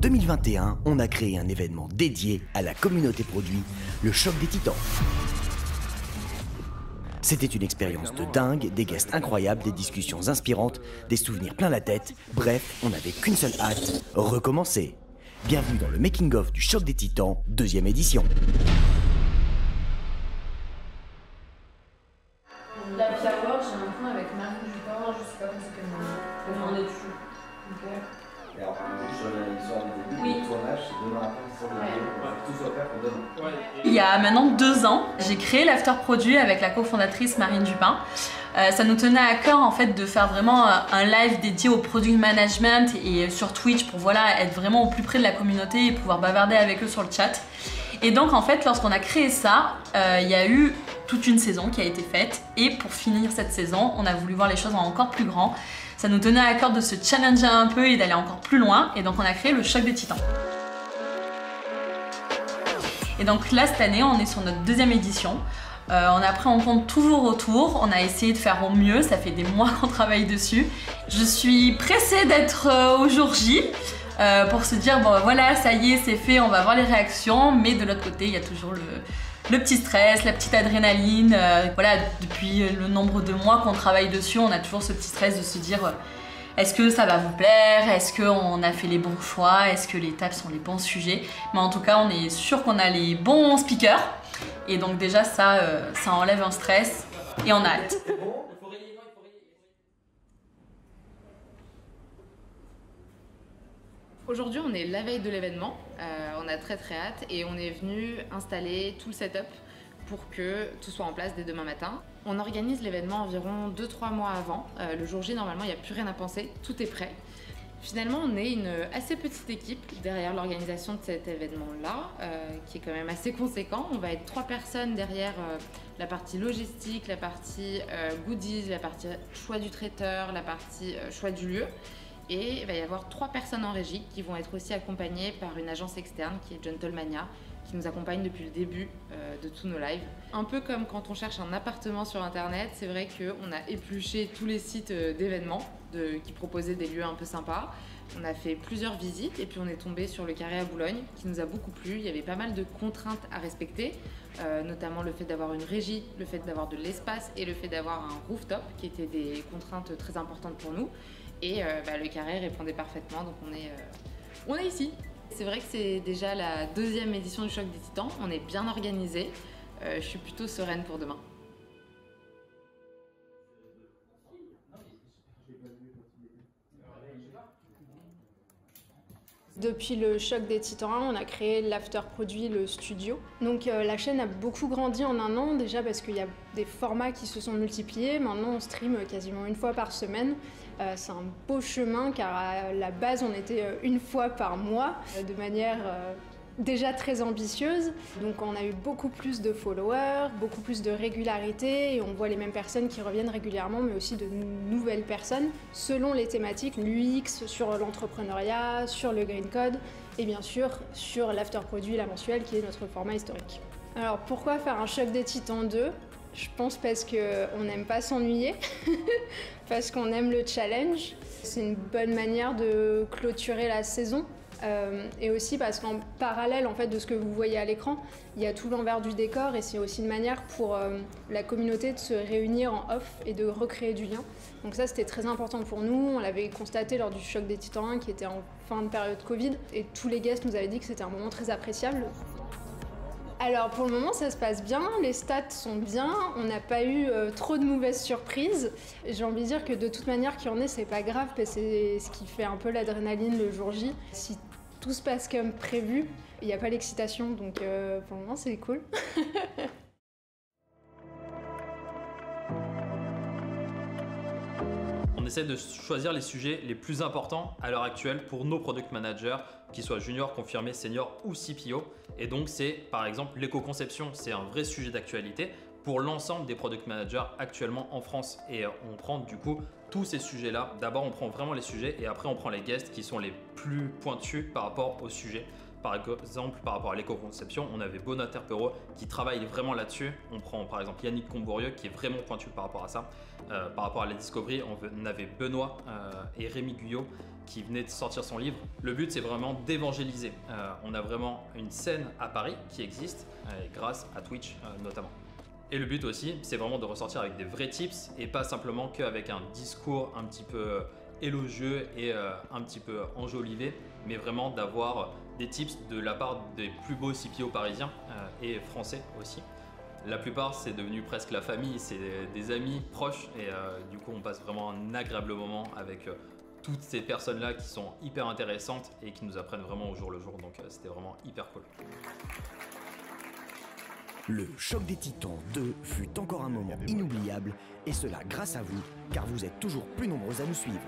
2021, on a créé un événement dédié à la communauté produit, le Choc des Titans. C'était une expérience de dingue, des guests incroyables, des discussions inspirantes, des souvenirs plein la tête. Bref, on n'avait qu'une seule hâte, recommencer. Bienvenue dans le making-of du Choc des Titans, 2e édition. La Power, j'ai un point avec Marine Dupin, je sais pas comment ça s'appelle. On est dessus. Et alors, je reviens à l'histoire du début. Oui. Le tournage, c'est demain matin, c'est ça, tout soit prêt pour demain. Il y a maintenant 2 ans, j'ai créé l'After Produit avec la cofondatrice Marine Dupin. Ça nous tenait à cœur en fait de faire vraiment un live dédié au product management et sur Twitch pour voilà, être vraiment au plus près de la communauté et pouvoir bavarder avec eux sur le chat. Et donc en fait, lorsqu'on a créé ça, il y a eu toute une saison qui a été faite et pour finir cette saison, on a voulu voir les choses en encore plus grand. Ça nous tenait à cœur de se challenger un peu et d'aller encore plus loin et donc on a créé le Choc des Titans. Et donc là cette année, on est sur notre 2e édition. On a pris en compte tous vos retours, on a essayé de faire au mieux, ça fait des mois qu'on travaille dessus. Je suis pressée d'être au jour J pour se dire bon voilà ça y est c'est fait, on va voir les réactions, mais de l'autre côté il y a toujours le petit stress, la petite adrénaline. Voilà, depuis le nombre de mois qu'on travaille dessus, on a toujours ce petit stress de se dire est-ce que ça va vous plaire, est-ce qu'on a fait les bons choix, est-ce que les tables sont les bons sujets. Mais en tout cas on est sûr qu'on a les bons speakers. Et donc déjà ça enlève un stress et on a hâte. Aujourd'hui on est la veille de l'événement, on a très hâte et on est venu installer tout le setup pour que tout soit en place dès demain matin. On organise l'événement environ 2-3 mois avant, le jour J normalement il n'y a plus rien à penser, tout est prêt. Finalement, on est une assez petite équipe derrière l'organisation de cet événement-là, qui est quand même assez conséquent. On va être 3 personnes derrière la partie logistique, la partie goodies, la partie choix du traiteur, la partie choix du lieu. Et il va y avoir 3 personnes en régie qui vont être aussi accompagnées par une agence externe qui est Gentlemania, qui nous accompagne depuis le début de tous nos lives. Un peu comme quand on cherche un appartement sur internet, c'est vrai qu'on a épluché tous les sites d'événements qui proposaient des lieux un peu sympas. On a fait plusieurs visites et puis on est tombé sur le Carré à Boulogne qui nous a beaucoup plu. Il y avait pas mal de contraintes à respecter, notamment le fait d'avoir une régie, le fait d'avoir de l'espace et le fait d'avoir un rooftop qui étaient des contraintes très importantes pour nous. Et le Carré répondait parfaitement, donc on est ici. C'est vrai que c'est déjà la 2e édition du Choc des Titans, on est bien organisé. Je suis plutôt sereine pour demain. Depuis le Choc des Titans 1, on a créé l'After Produit, le studio. Donc la chaîne a beaucoup grandi en un an, déjà parce qu'il y a des formats qui se sont multipliés. Maintenant, on stream quasiment 1 fois par semaine. C'est un beau chemin car à la base, on était 1 fois par mois, de manière déjà très ambitieuse. Donc on a eu beaucoup plus de followers, beaucoup plus de régularité et on voit les mêmes personnes qui reviennent régulièrement mais aussi de nouvelles personnes selon les thématiques, l'UX, sur l'entrepreneuriat, sur le Green Code et bien sûr sur l'After Produit, la mensuelle qui est notre format historique. Alors pourquoi faire un Choc des Titans 2 ? Je pense parce qu'on n'aime pas s'ennuyer, parce qu'on aime le challenge. C'est une bonne manière de clôturer la saison. Et aussi parce qu'en parallèle en fait, de ce que vous voyez à l'écran, il y a tout l'envers du décor et c'est aussi une manière pour la communauté de se réunir en off et de recréer du lien. Donc ça c'était très important pour nous, on l'avait constaté lors du Choc des Titans 1 qui était en fin de période Covid et tous les guests nous avaient dit que c'était un moment très appréciable. Alors pour le moment ça se passe bien, les stats sont bien, on n'a pas eu trop de mauvaises surprises. J'ai envie de dire que de toute manière qu'il y en ait c'est pas grave parce que c'est ce qui fait un peu l'adrénaline le jour J. Si tout se passe comme prévu, il n'y a pas l'excitation donc pour le moment c'est cool. On essaie de choisir les sujets les plus importants à l'heure actuelle pour nos product managers, qu'ils soient juniors, confirmés, seniors ou CPO. Et donc c'est par exemple l'éco-conception, c'est un vrai sujet d'actualité pour l'ensemble des product managers actuellement en France. Et on prend du coup tous ces sujets-là. D'abord on prend vraiment les sujets et après on prend les guests qui sont les plus pointus par rapport au sujet. Par exemple, par rapport à l'éco-conception, on avait Bonater Perrault qui travaille vraiment là-dessus. On prend par exemple Yannick Combourieux qui est vraiment pointu par rapport à ça. Par rapport à la discovery, on avait Benoît et Rémi Guyot qui venaient de sortir son livre. Le but, c'est vraiment d'évangéliser. On a vraiment une scène à Paris qui existe grâce à Twitch notamment. Et le but aussi, c'est vraiment de ressortir avec des vrais tips et pas simplement qu'avec un discours un petit peu élogieux et un petit peu enjolivé, mais vraiment d'avoir des tips de la part des plus beaux CPO parisiens et français aussi. La plupart, c'est devenu presque la famille, c'est des amis proches et du coup, on passe vraiment un agréable moment avec toutes ces personnes-là qui sont hyper intéressantes et qui nous apprennent vraiment au jour le jour, donc c'était vraiment hyper cool. Le Choc des Titans 2 fut encore un moment inoubliable, et cela grâce à vous, car vous êtes toujours plus nombreux à nous suivre.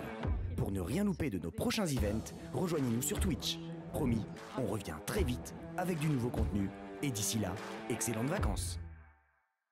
Pour ne rien louper de nos prochains events, rejoignez-nous sur Twitch. Promis, on revient très vite avec du nouveau contenu, et d'ici là, excellentes vacances.